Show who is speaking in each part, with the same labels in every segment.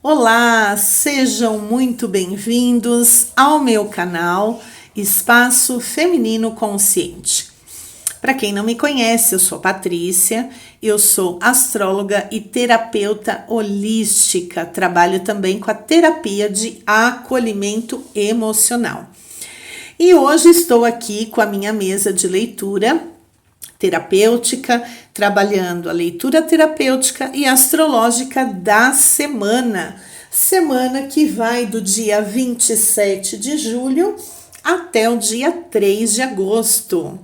Speaker 1: Olá, sejam muito bem-vindos ao meu canal Espaço Feminino Consciente. Para quem não me conhece, eu sou Patrícia, eu sou astróloga e terapeuta holística. Trabalho também com a terapia de acolhimento emocional. E hoje estou aqui com a minha mesa de leitura terapêutica, trabalhando a leitura terapêutica e astrológica da semana que vai do dia 27 de julho até o dia 3 de agosto.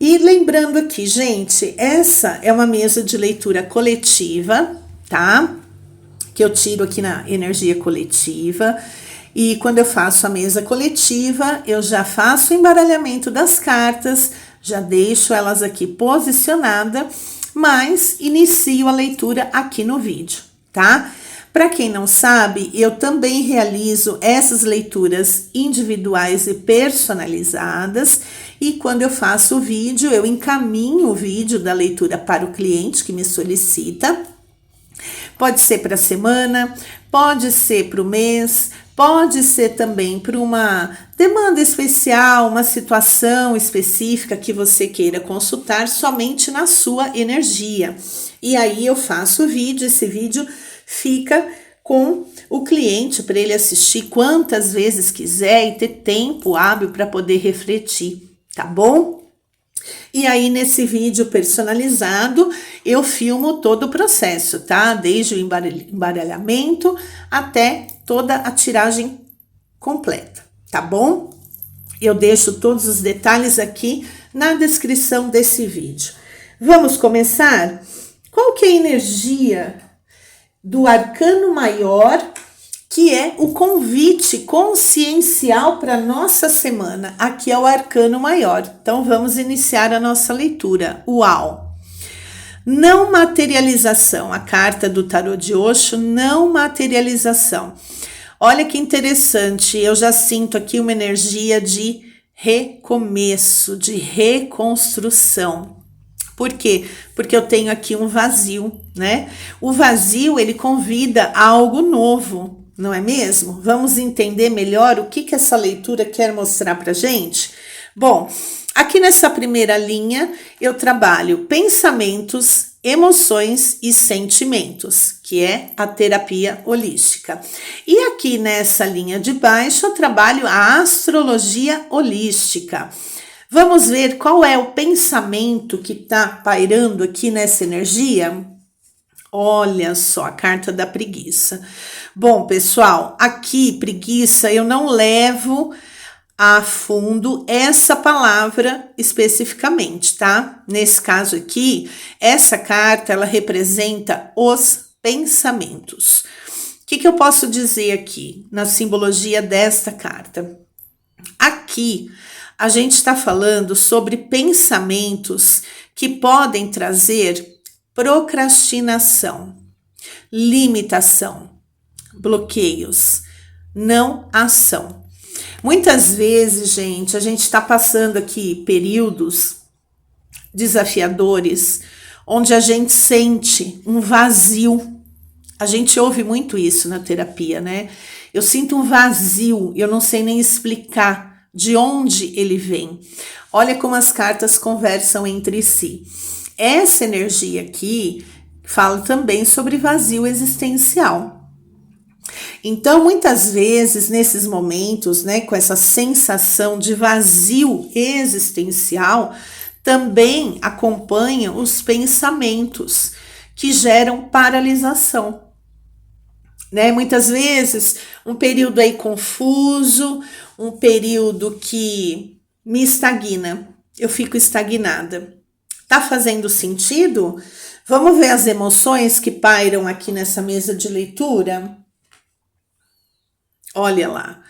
Speaker 1: E lembrando aqui, gente, essa é uma mesa de leitura coletiva, tá? Que eu tiro aqui na energia coletiva. E quando eu faço a mesa coletiva, eu já faço o embaralhamento das cartas, já deixo elas aqui posicionadas, mas inicio a leitura aqui no vídeo, tá? Para quem não sabe, eu também realizo essas leituras individuais e personalizadas, e quando eu faço o vídeo, eu encaminho o vídeo da leitura para o cliente que me solicita. Pode ser para a semana, pode ser para o mês, pode ser também para uma demanda especial, uma situação específica que você queira consultar somente na sua energia. E aí eu faço o vídeo, esse vídeo fica com o cliente para ele assistir quantas vezes quiser e ter tempo hábil para poder refletir, tá bom? E aí, nesse vídeo personalizado, eu filmo todo o processo, tá? Desde o embaralhamento até toda a tiragem completa, tá bom? Eu deixo todos os detalhes aqui na descrição desse vídeo. Vamos começar? Qual que é a energia do arcano maior, que é o convite consciencial para nossa semana? Aqui é o arcano maior. Então vamos iniciar a nossa leitura. Uau! Não materialização. A carta do tarô de Osho, não materialização. Olha que interessante. Eu já sinto aqui uma energia de recomeço, de reconstrução. Por quê? Porque eu tenho aqui um vazio, né? O vazio, ele convida a algo novo. Não é mesmo? Vamos entender melhor o que essa leitura quer mostrar pra gente? Bom, aqui nessa primeira linha eu trabalho pensamentos, emoções e sentimentos, que é a terapia holística. E aqui nessa linha de baixo eu trabalho a astrologia holística. Vamos ver qual é o pensamento que está pairando aqui nessa energia? Olha só, a carta da preguiça. Bom, pessoal, aqui, preguiça, eu não levo a fundo essa palavra especificamente, tá? Nesse caso aqui, essa carta, ela representa os pensamentos. O que eu posso dizer aqui na simbologia desta carta? Aqui, a gente está falando sobre pensamentos que podem trazer procrastinação, limitação, bloqueios, não ação. Muitas vezes, gente, a gente está passando aqui períodos desafiadores, onde a gente sente um vazio. A gente ouve muito isso na terapia, né? Eu sinto um vazio, eu não sei nem explicar de onde ele vem. Olha como as cartas conversam entre si. Essa energia aqui fala também sobre vazio existencial. Então, muitas vezes, nesses momentos, né, com essa sensação de vazio existencial, também acompanham os pensamentos que geram paralisação. Né? Muitas vezes, um período aí confuso, um período que me estagna, eu fico estagnada. Tá fazendo sentido? Vamos ver as emoções que pairam aqui nessa mesa de leitura? Olha lá.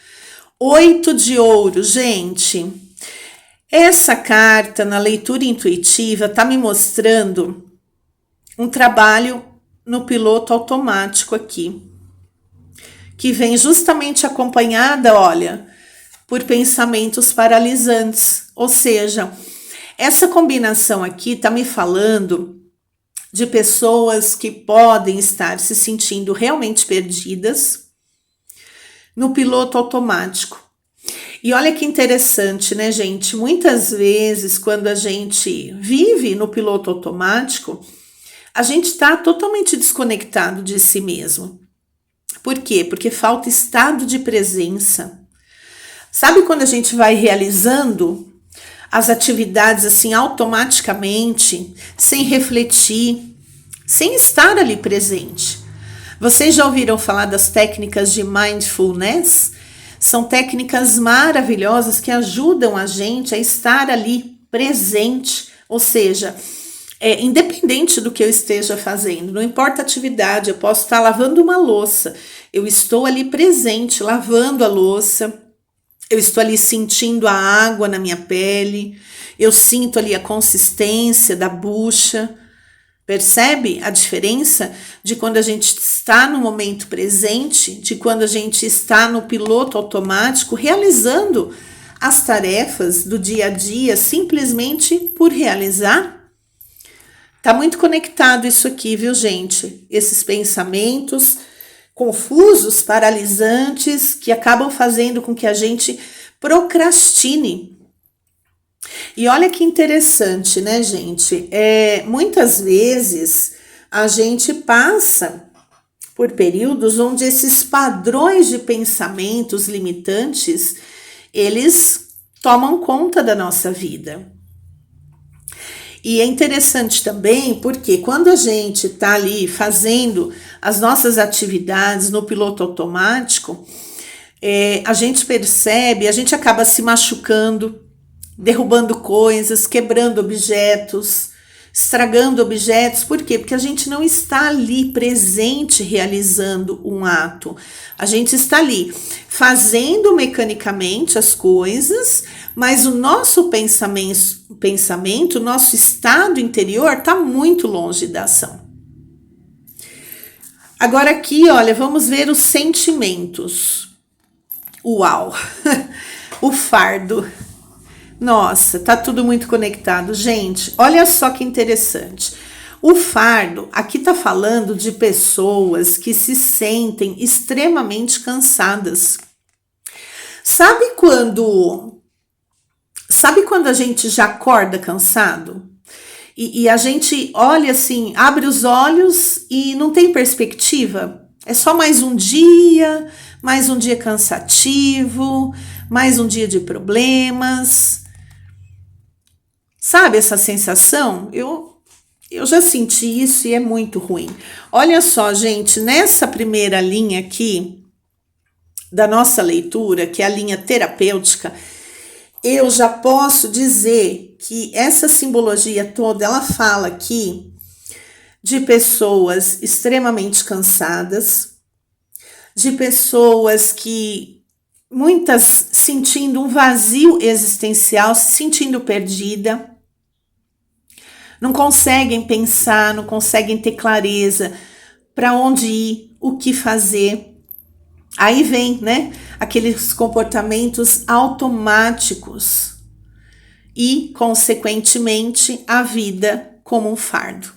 Speaker 1: 8 de ouro, gente. Essa carta na leitura intuitiva tá me mostrando um trabalho no piloto automático aqui, que vem justamente acompanhada, olha, por pensamentos paralisantes. Ou seja, essa combinação aqui tá me falando de pessoas que podem estar se sentindo realmente perdidas no piloto automático. E olha que interessante, né, gente? Muitas vezes, quando a gente vive no piloto automático, a gente está totalmente desconectado de si mesmo. Por quê? Porque falta estado de presença. Sabe quando a gente vai realizando as atividades assim automaticamente, sem refletir, sem estar ali presente? Vocês já ouviram falar das técnicas de mindfulness? São técnicas maravilhosas que ajudam a gente a estar ali presente, ou seja, independente do que eu esteja fazendo, não importa a atividade, eu posso estar lavando uma louça, eu estou ali presente, lavando a louça, eu estou ali sentindo a água na minha pele, eu sinto ali a consistência da bucha. Percebe a diferença de quando a gente está no momento presente, de quando a gente está no piloto automático, realizando as tarefas do dia a dia simplesmente por realizar? Tá muito conectado isso aqui, viu, gente? Esses pensamentos confusos, paralisantes, que acabam fazendo com que a gente procrastine. E olha que interessante, né, gente? Muitas vezes a gente passa por períodos onde esses padrões de pensamentos limitantes, eles tomam conta da nossa vida. E é interessante também porque quando a gente está ali fazendo as nossas atividades no piloto automático, a gente percebe, a gente acaba se machucando, derrubando coisas, quebrando objetos, estragando objetos. Por quê? Porque a gente não está ali presente realizando um ato. A gente está ali fazendo mecanicamente as coisas, mas o nosso pensamento, o nosso estado interior está muito longe da ação. Agora aqui, olha, vamos ver os sentimentos. Uau! O fardo. Nossa, tá tudo muito conectado. Gente, olha só que interessante. O fardo, aqui tá falando de pessoas que se sentem extremamente cansadas. Sabe quando a gente já acorda cansado? E a gente olha assim, abre os olhos e não tem perspectiva? É só mais um dia cansativo, mais um dia de problemas. Sabe essa sensação? Eu já senti isso e é muito ruim. Olha só, gente, nessa primeira linha aqui da nossa leitura, que é a linha terapêutica, eu já posso dizer que essa simbologia toda, ela fala aqui de pessoas extremamente cansadas, de pessoas que muitas sentindo um vazio existencial, se sentindo perdida, não conseguem pensar, não conseguem ter clareza para onde ir, o que fazer. Aí vem, né, aqueles comportamentos automáticos e, consequentemente, a vida como um fardo.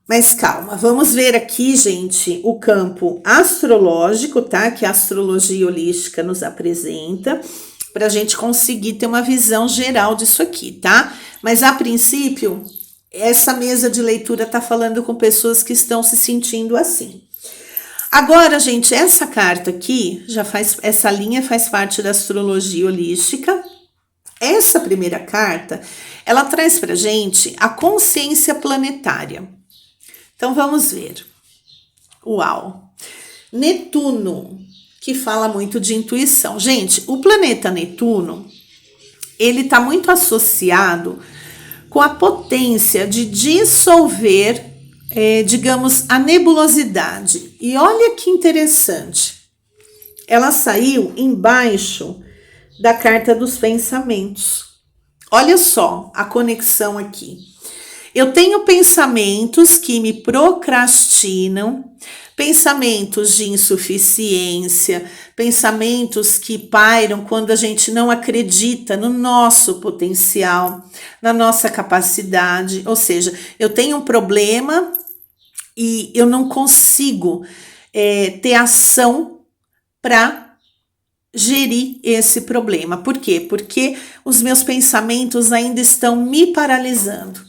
Speaker 1: Mas calma, vamos ver aqui, gente, o campo astrológico, tá? Que a astrologia holística nos apresenta, para a gente conseguir ter uma visão geral disso aqui, tá? Mas a princípio, essa mesa de leitura tá falando com pessoas que estão se sentindo assim. Agora, gente, essa carta aqui, essa linha faz parte da astrologia holística. Essa primeira carta, ela traz pra gente a consciência planetária. Então, vamos ver. Uau! Netuno, que fala muito de intuição. Gente, o planeta Netuno, ele está muito associado com a potência de dissolver, digamos, a nebulosidade. E olha que interessante. Ela saiu embaixo da carta dos pensamentos. Olha só a conexão aqui. Eu tenho pensamentos que me procrastinam, pensamentos de insuficiência, pensamentos que pairam quando a gente não acredita no nosso potencial, na nossa capacidade. Ou seja, eu tenho um problema e eu não consigo ter ação para gerir esse problema. Por quê? Porque os meus pensamentos ainda estão me paralisando.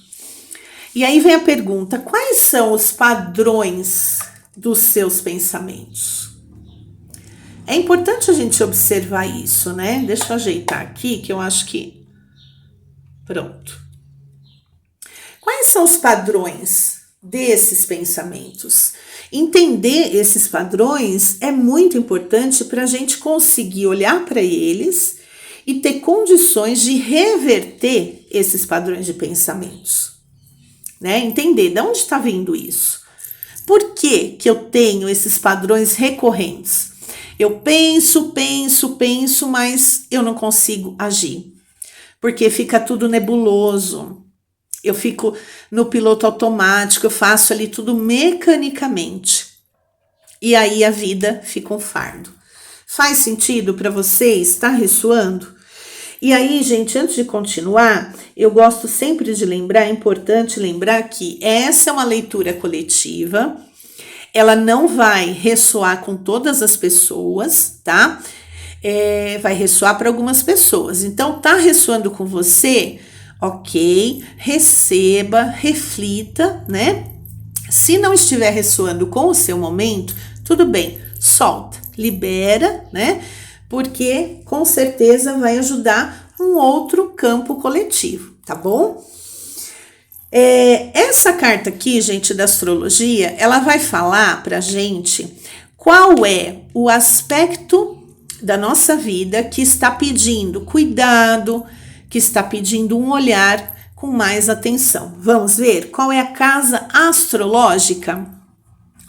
Speaker 1: E aí vem a pergunta: quais são os padrões dos seus pensamentos? É importante a gente observar isso, né? Deixa eu ajeitar aqui, que eu acho que... Pronto. Quais são os padrões desses pensamentos? Entender esses padrões é muito importante para a gente conseguir olhar para eles e ter condições de reverter esses padrões de pensamentos, né? Entender de onde está vindo isso. Por que eu tenho esses padrões recorrentes? Eu penso, mas eu não consigo agir, porque fica tudo nebuloso. Eu fico no piloto automático, eu faço ali tudo mecanicamente. E aí a vida fica um fardo. Faz sentido para vocês? Está ressoando? E aí, gente, antes de continuar, eu gosto sempre de lembrar, é importante lembrar que essa é uma leitura coletiva, ela não vai ressoar com todas as pessoas, tá? Vai ressoar para algumas pessoas. Então, tá ressoando com você? Ok, receba, reflita, né? Se não estiver ressoando com o seu momento, tudo bem, solta, libera, né? Porque com certeza vai ajudar um outro campo coletivo, tá bom? Essa carta aqui, gente, da astrologia, ela vai falar pra gente qual é o aspecto da nossa vida que está pedindo cuidado, que está pedindo um olhar com mais atenção. Vamos ver qual é a casa astrológica?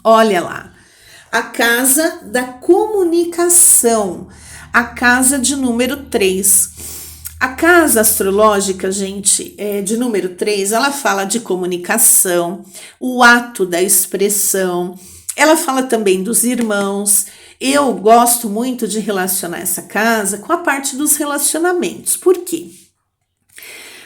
Speaker 1: Olha lá, a casa da comunicação, a casa de número 3. A casa astrológica, gente, de número 3, ela fala de comunicação, o ato da expressão, ela fala também dos irmãos. Eu gosto muito de relacionar essa casa com a parte dos relacionamentos. Por quê?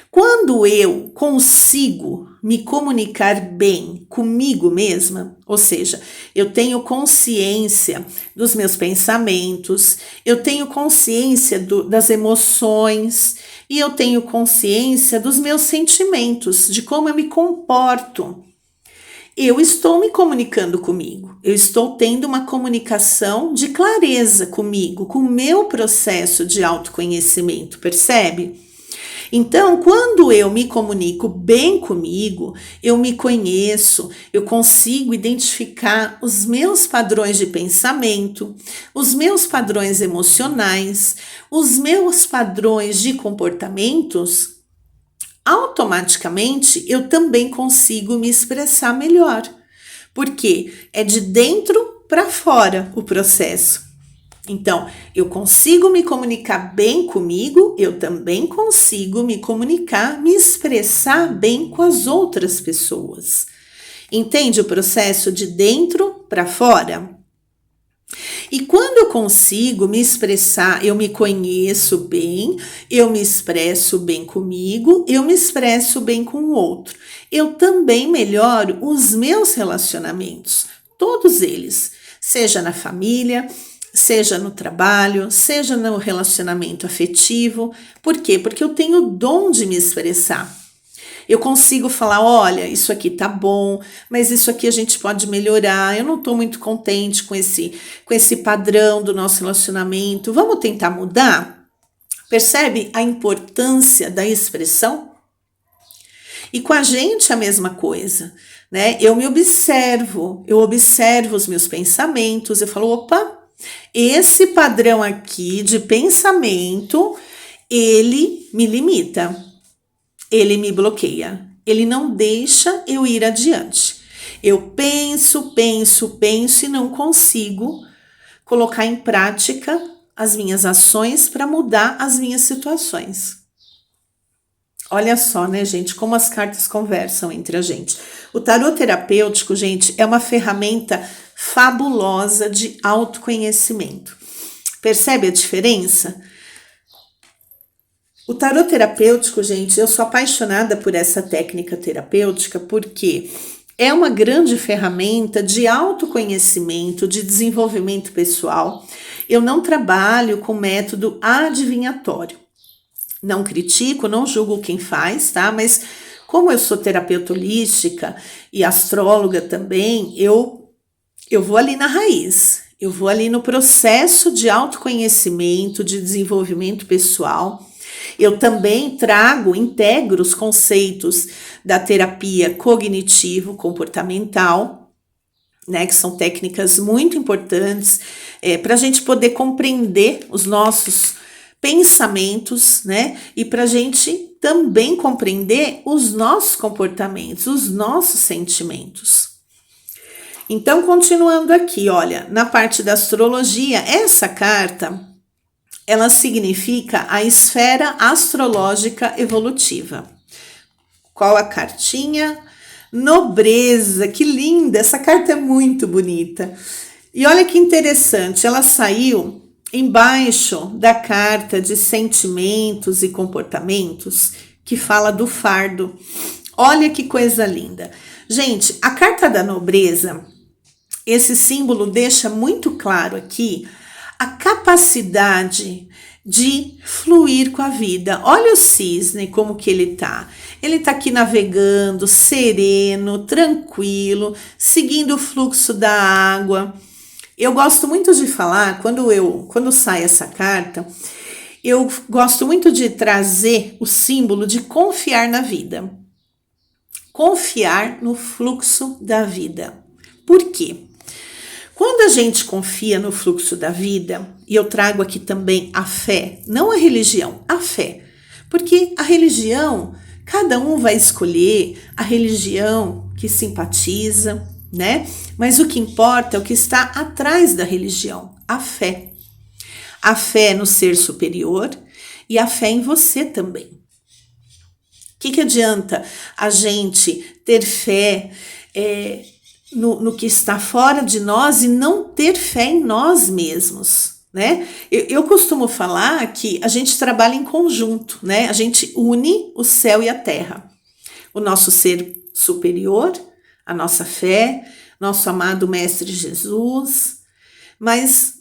Speaker 1: Quando eu consigo me comunicar bem comigo mesma, ou seja, eu tenho consciência dos meus pensamentos, eu tenho consciência das emoções e eu tenho consciência dos meus sentimentos, de como eu me comporto. Eu estou me comunicando comigo, eu estou tendo uma comunicação de clareza comigo, com o meu processo de autoconhecimento, percebe? Então, quando eu me comunico bem comigo, eu me conheço, eu consigo identificar os meus padrões de pensamento, os meus padrões emocionais, os meus padrões de comportamentos, automaticamente eu também consigo me expressar melhor, porque é de dentro para fora o processo. Então, eu consigo me comunicar bem comigo, eu também consigo me comunicar, me expressar bem com as outras pessoas. Entende o processo de dentro para fora? E quando eu consigo me expressar, eu me conheço bem, eu me expresso bem comigo, eu me expresso bem com o outro. Eu também melhoro os meus relacionamentos, todos eles, seja na família, seja no trabalho, seja no relacionamento afetivo. Por quê? Porque eu tenho o dom de me expressar. Eu consigo falar, olha, isso aqui tá bom, mas isso aqui a gente pode melhorar. Eu não tô muito contente com esse padrão do nosso relacionamento. Vamos tentar mudar? Percebe a importância da expressão? E com a gente a mesma coisa, né? Eu observo os meus pensamentos, eu falo, opa, esse padrão aqui de pensamento, ele me limita, ele me bloqueia, ele não deixa eu ir adiante. Eu penso e não consigo colocar em prática as minhas ações para mudar as minhas situações. Olha só, né, gente, como as cartas conversam entre a gente. O tarô terapêutico, gente, é uma ferramenta fabulosa de autoconhecimento. Percebe a diferença? O tarô terapêutico, gente, eu sou apaixonada por essa técnica terapêutica porque é uma grande ferramenta de autoconhecimento, de desenvolvimento pessoal. Eu não trabalho com método adivinhatório. Não critico, não julgo quem faz, tá? Mas como eu sou terapeuta holística e astróloga também, eu vou ali na raiz. Eu vou ali no processo de autoconhecimento, de desenvolvimento pessoal. Eu também integro os conceitos da terapia cognitivo-comportamental, né, que são técnicas muito importantes para a gente poder compreender os nossos pensamentos, né, e para a gente também compreender os nossos comportamentos, os nossos sentimentos. Então, continuando aqui, olha, na parte da astrologia, essa carta ela significa a esfera astrológica evolutiva. Qual a cartinha? Nobreza, que linda! Essa carta é muito bonita. E olha que interessante, ela saiu embaixo da carta de sentimentos e comportamentos, que fala do fardo. Olha que coisa linda. Gente, a carta da nobreza, esse símbolo deixa muito claro aqui a capacidade de fluir com a vida. Olha o cisne, como que ele tá. Ele tá aqui navegando, sereno, tranquilo, seguindo o fluxo da água. Eu gosto muito de falar, quando sai essa carta, eu gosto muito de trazer o símbolo de confiar na vida. Confiar no fluxo da vida. Por quê? Quando a gente confia no fluxo da vida, e eu trago aqui também a fé, não a religião, a fé. Porque a religião, cada um vai escolher a religião que simpatiza, né? Mas o que importa é o que está atrás da religião, a fé. A fé no ser superior e a fé em você também. O que adianta a gente ter fé no que está fora de nós e não ter fé em nós mesmos, né? Eu costumo falar que a gente trabalha em conjunto, né? A gente une o céu e a terra. O nosso ser superior, a nossa fé, nosso amado Mestre Jesus, mas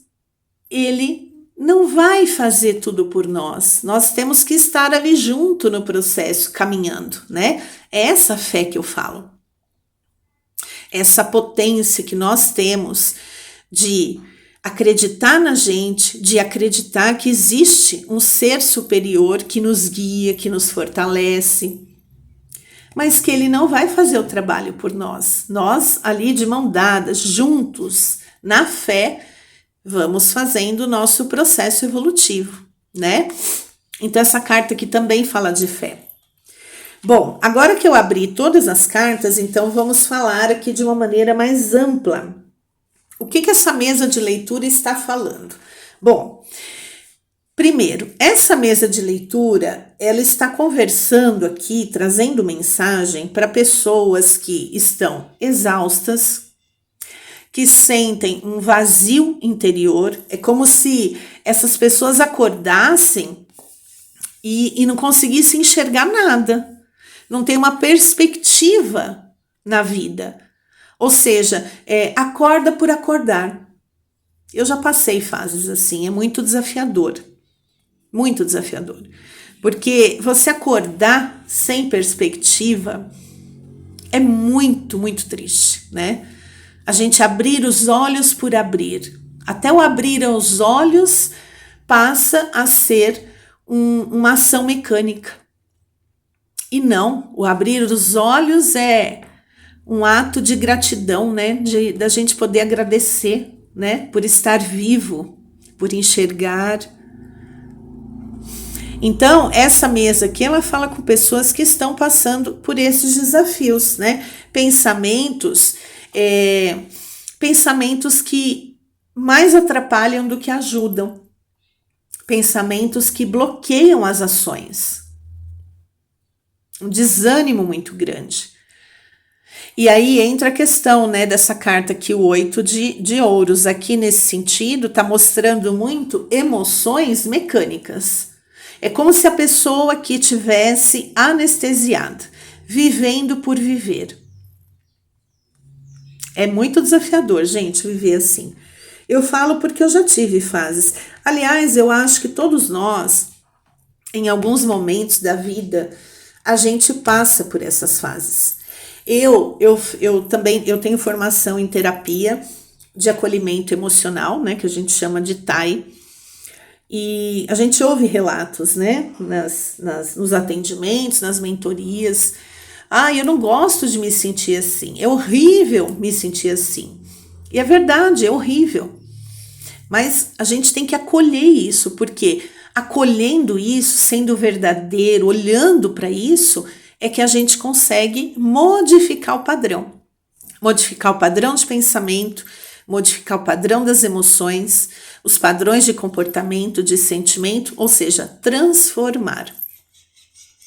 Speaker 1: ele não vai fazer tudo por nós. Nós temos que estar ali junto no processo, caminhando, né? É essa fé que eu falo. Essa potência que nós temos de acreditar na gente, de acreditar que existe um ser superior que nos guia, que nos fortalece, mas que ele não vai fazer o trabalho por nós. Nós, ali de mão dadas, juntos, na fé, vamos fazendo o nosso processo evolutivo, né? Então, essa carta aqui também fala de fé. Bom, agora que eu abri todas as cartas, então vamos falar aqui de uma maneira mais ampla. O que essa mesa de leitura está falando? Bom, primeiro, essa mesa de leitura, ela está conversando aqui, trazendo mensagem para pessoas que estão exaustas, que sentem um vazio interior. É como se essas pessoas acordassem e não conseguissem enxergar nada. Não tem uma perspectiva na vida. Ou seja, acorda por acordar. Eu já passei fases assim, é muito desafiador. Muito desafiador. Porque você acordar sem perspectiva é muito, muito triste, né? A gente abrir os olhos por abrir. Até o abrir os olhos passa a ser uma ação mecânica. E não, o abrir os olhos é um ato de gratidão, né? Da gente poder agradecer, né? Por estar vivo, por enxergar. Então, essa mesa aqui, ela fala com pessoas que estão passando por esses desafios, né? Pensamentos que mais atrapalham do que ajudam. Pensamentos que bloqueiam as ações. um desânimo muito grande. E aí entra a questão, né, dessa carta aqui, o 8 de ouros. Aqui nesse sentido, está mostrando muito emoções mecânicas. É como se a pessoa aqui tivesse anestesiada, vivendo por viver. É muito desafiador, gente, viver assim. Eu falo porque eu já tive fases. Aliás, eu acho que todos nós, em alguns momentos da vida, a gente passa por essas fases. Eu também tenho formação em terapia de acolhimento emocional, né, que a gente chama de TAI, e a gente ouve relatos, né, nos atendimentos, nas mentorias. Eu não gosto de me sentir assim, é horrível me sentir assim. E é verdade, é horrível. Mas a gente tem que acolher isso, porque acolhendo isso, sendo verdadeiro, olhando para isso, é que a gente consegue modificar o padrão. Modificar o padrão de pensamento, modificar o padrão das emoções, os padrões de comportamento, de sentimento, ou seja, transformar,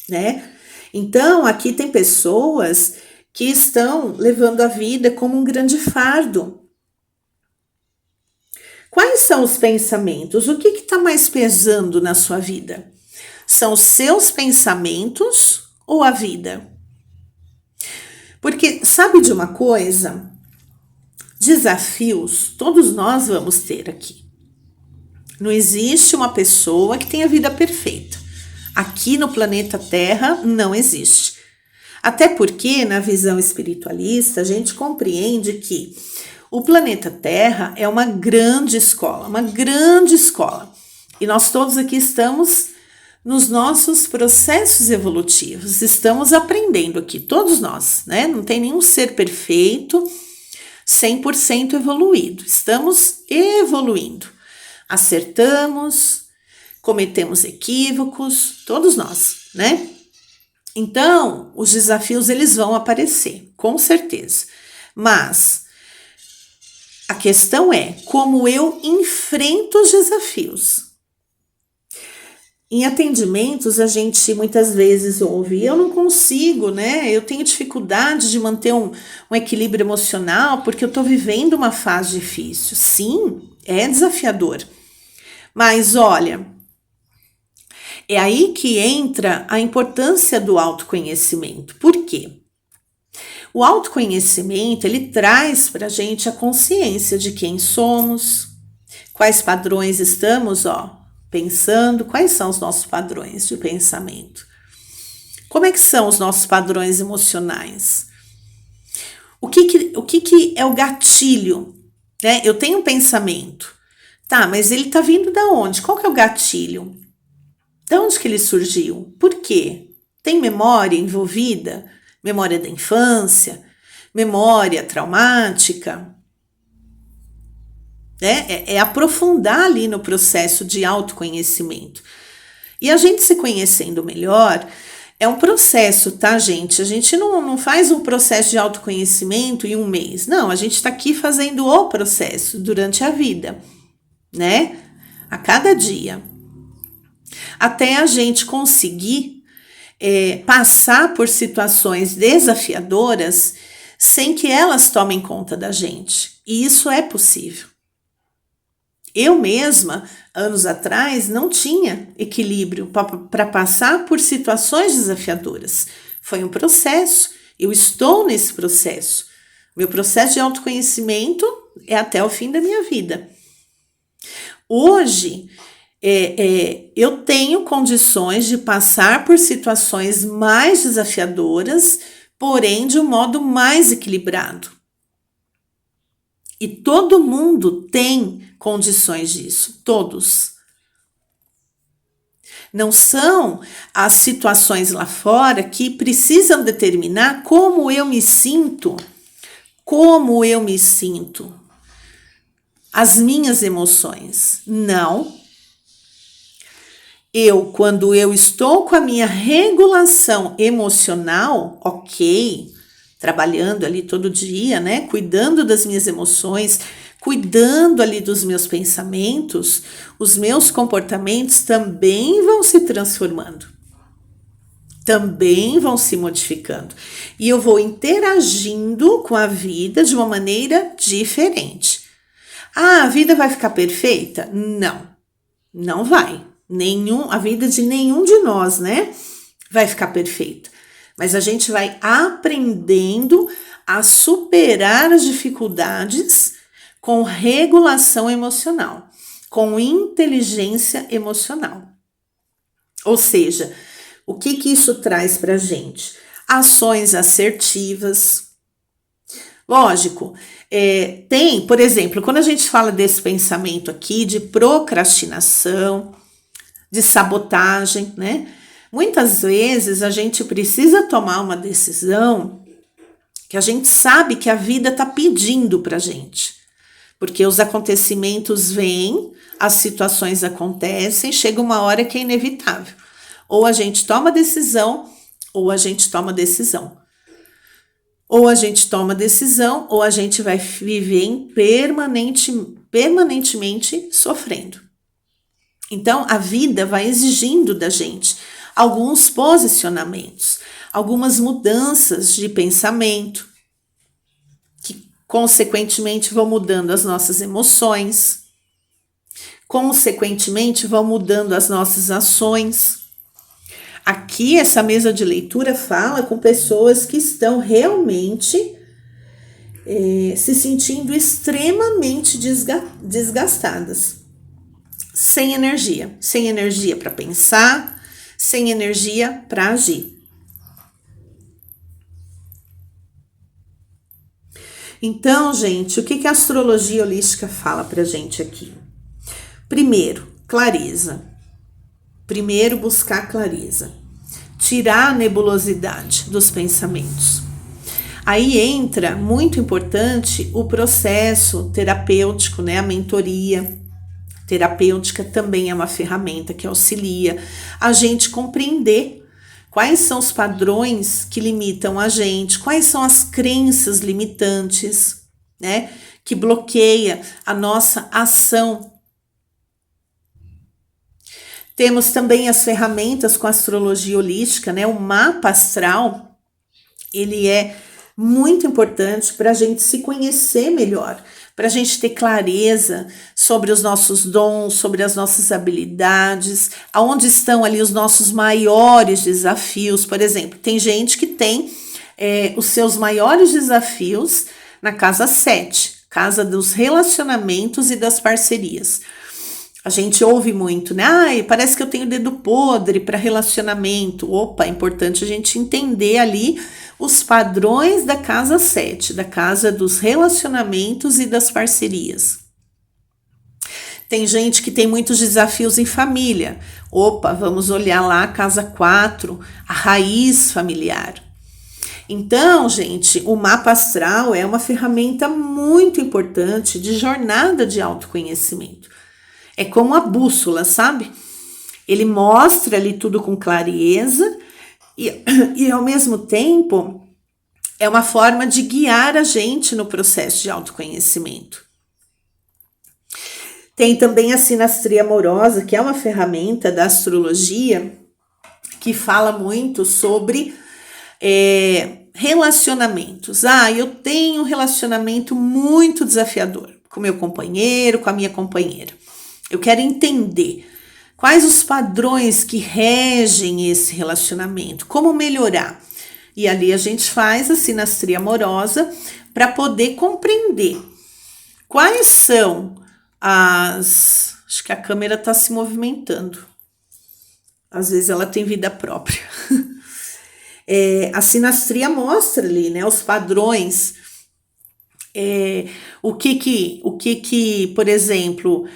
Speaker 1: né? Então, aqui tem pessoas que estão levando a vida como um grande fardo. Quais são os pensamentos? O que está mais pesando na sua vida? São os seus pensamentos ou a vida? Porque sabe de uma coisa? Desafios todos nós vamos ter aqui. Não existe uma pessoa que tenha vida perfeita. Aqui no planeta Terra não existe. Até porque na visão espiritualista a gente compreende que o planeta Terra é uma grande escola, E nós todos aqui estamos nos nossos processos evolutivos, estamos aprendendo aqui, todos nós, né? Não tem nenhum ser perfeito, 100% evoluído, estamos evoluindo. Acertamos, cometemos equívocos, todos nós, né? Então, os desafios eles vão aparecer, com certeza. Mas a questão é como eu enfrento os desafios. Em atendimentos, a gente muitas vezes ouve, eu não consigo, né? Eu tenho dificuldade de manter um equilíbrio emocional porque eu estou vivendo uma fase difícil. Sim, é desafiador. Mas olha, é aí que entra a importância do autoconhecimento. Por quê? O autoconhecimento, ele traz para a gente a consciência de quem somos, quais padrões estamos, pensando, quais são os nossos padrões de pensamento. Como é que são os nossos padrões emocionais? O que é o gatilho? Né? Eu tenho um pensamento. Tá, mas ele tá vindo da onde? Qual que é o gatilho? De onde que ele surgiu? Por quê? Tem memória envolvida? Memória da infância? Memória traumática? É aprofundar ali no processo de autoconhecimento. E a gente se conhecendo melhor é um processo, tá, gente? A gente não faz um processo de autoconhecimento em um mês. Não, a gente está aqui fazendo o processo durante a vida, né? A cada dia. Até a gente conseguir passar por situações desafiadoras sem que elas tomem conta da gente. E isso é possível. Eu mesma, anos atrás, não tinha equilíbrio para passar por situações desafiadoras. Foi um processo, eu estou nesse processo. Meu processo de autoconhecimento é até o fim da minha vida. Hoje, eu tenho condições de passar por situações mais desafiadoras, porém de um modo mais equilibrado. E todo mundo tem condições disso, todos. Não são as situações lá fora que precisam determinar como eu me sinto, as minhas emoções. Não. Quando eu estou com a minha regulação emocional, ok, trabalhando ali todo dia, né? Cuidando das minhas emoções, cuidando ali dos meus pensamentos, os meus comportamentos também vão se transformando. também vão se modificando. E eu vou interagindo com a vida de uma maneira diferente. Ah, a vida vai ficar perfeita? Não, não vai. A vida de nenhum de nós, né? Vai ficar perfeita. Mas a gente vai aprendendo a superar as dificuldades com regulação emocional, com inteligência emocional. Ou seja, o que isso traz para a gente? Ações assertivas. Lógico, tem, por exemplo, quando a gente fala desse pensamento aqui de procrastinação, de sabotagem, né? Muitas vezes a gente precisa tomar uma decisão que a gente sabe que a vida está pedindo para a gente. Porque os acontecimentos vêm, as situações acontecem, chega uma hora que é inevitável. Ou a gente toma decisão, ou a gente toma decisão. Ou a gente toma decisão, ou a gente vai viver permanentemente sofrendo. Então, a vida vai exigindo da gente alguns posicionamentos, algumas mudanças de pensamento, que consequentemente vão mudando as nossas emoções, consequentemente vão mudando as nossas ações. Aqui, essa mesa de leitura fala com pessoas que estão realmente se sentindo extremamente desgastadas, sem energia para pensar, sem energia para agir. Então, gente, o que a astrologia holística fala pra gente aqui? Primeiro, clareza. Primeiro, buscar clareza. Tirar a nebulosidade dos pensamentos. Aí entra, muito importante, o processo terapêutico, né? A mentoria terapêutica também é uma ferramenta que auxilia a gente compreender quais são os padrões que limitam a gente, quais são as crenças limitantes, né? Que bloqueia a nossa ação. Temos também as ferramentas com a astrologia holística, né? O mapa astral, ele é muito importante para a gente se conhecer melhor, para a gente ter clareza sobre os nossos dons, sobre as nossas habilidades, aonde estão ali os nossos maiores desafios. Por exemplo, tem gente que tem os seus maiores desafios na casa 7, casa dos relacionamentos e das parcerias. A gente ouve muito, né? Ai, parece que eu tenho dedo podre para relacionamento. Opa, é importante a gente entender ali os padrões da casa 7, da casa dos relacionamentos e das parcerias. Tem gente que tem muitos desafios em família. Opa, vamos olhar lá a casa 4, a raiz familiar. Então, gente, o mapa astral é uma ferramenta muito importante de jornada de autoconhecimento. É como a bússola, sabe? Ele mostra ali tudo com clareza e ao mesmo tempo é uma forma de guiar a gente no processo de autoconhecimento. Tem também a sinastria amorosa, que é uma ferramenta da astrologia que fala muito sobre relacionamentos. Eu tenho um relacionamento muito desafiador com meu companheiro, com a minha companheira. Eu quero entender quais os padrões que regem esse relacionamento, como melhorar. E ali a gente faz a sinastria amorosa para poder compreender quais são as... Acho que a câmera está se movimentando. Às vezes ela tem vida própria. A sinastria mostra ali, né, os padrões, o que, por exemplo...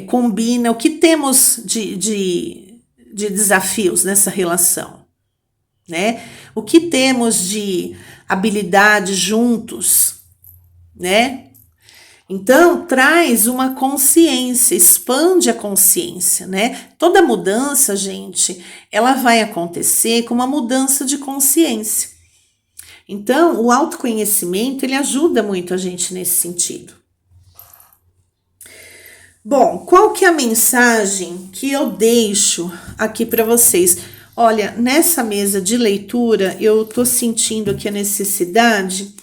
Speaker 1: combina, o que temos de desafios nessa relação, né? O que temos de habilidade juntos, né? Então, traz uma consciência, expande a consciência, né? Toda mudança, gente, ela vai acontecer com uma mudança de consciência. Então, o autoconhecimento, ele ajuda muito a gente nesse sentido. Bom, qual que é a mensagem que eu deixo aqui para vocês? Olha, nessa mesa de leitura, eu tô sentindo aqui a necessidade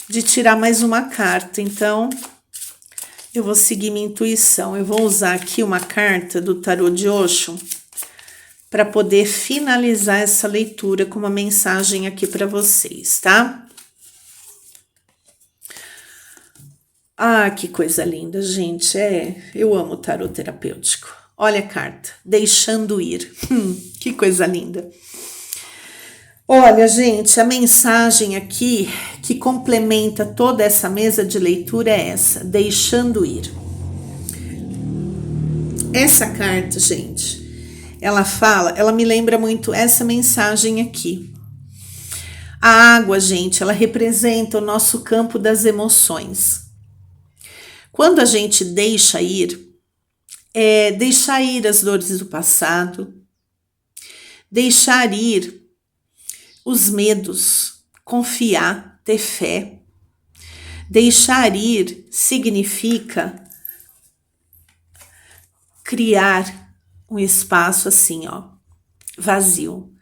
Speaker 1: de tirar mais uma carta. Então, eu vou seguir minha intuição. Eu vou usar aqui uma carta do Tarô de Osho para poder finalizar essa leitura com uma mensagem aqui para vocês, tá? Ah, que coisa linda, gente. Eu amo o tarô terapêutico. Olha a carta, deixando ir. Que coisa linda. Olha, gente, a mensagem aqui que complementa toda essa mesa de leitura é essa, deixando ir. Essa carta, gente, ela me lembra muito essa mensagem aqui. A água, gente, ela representa o nosso campo das emoções. Quando a gente deixa ir as dores do passado, deixar ir os medos, confiar, ter fé. Deixar ir significa criar um espaço assim, ó, vazio.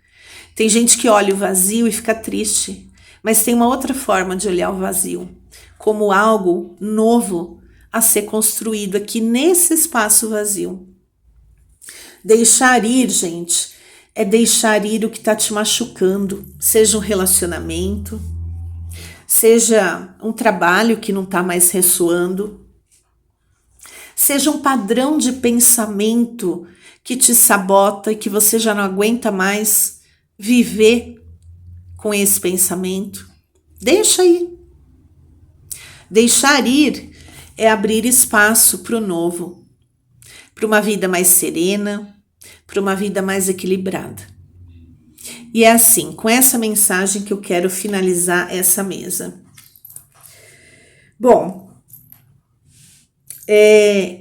Speaker 1: Tem gente que olha o vazio e fica triste, mas tem uma outra forma de olhar o vazio, como algo novo a ser construído aqui nesse espaço vazio. Deixar ir, gente, é deixar ir o que está te machucando, seja um relacionamento, seja um trabalho que não está mais ressoando, seja um padrão de pensamento que te sabota e que você já não aguenta mais viver com esse pensamento. Deixa ir. Deixar ir é abrir espaço para o novo, para uma vida mais serena, para uma vida mais equilibrada. E é assim, com essa mensagem que eu quero finalizar essa mesa. Bom,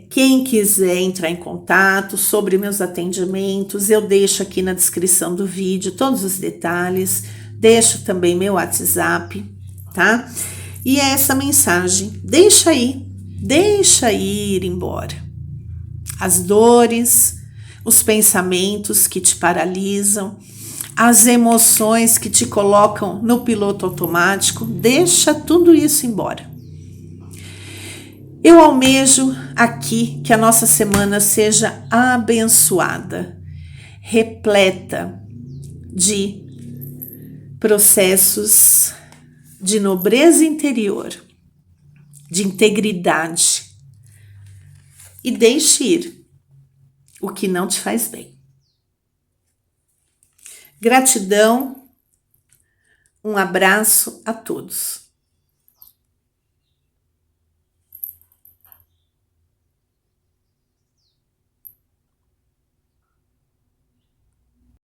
Speaker 1: quem quiser entrar em contato sobre meus atendimentos, eu deixo aqui na descrição do vídeo todos os detalhes, deixo também meu WhatsApp, tá? E é essa mensagem, deixa ir embora. As dores, os pensamentos que te paralisam, as emoções que te colocam no piloto automático, deixa tudo isso embora. Eu almejo aqui que a nossa semana seja abençoada, repleta de processos de nobreza interior, de integridade. E deixe ir o que não te faz bem. Gratidão, um abraço a todos.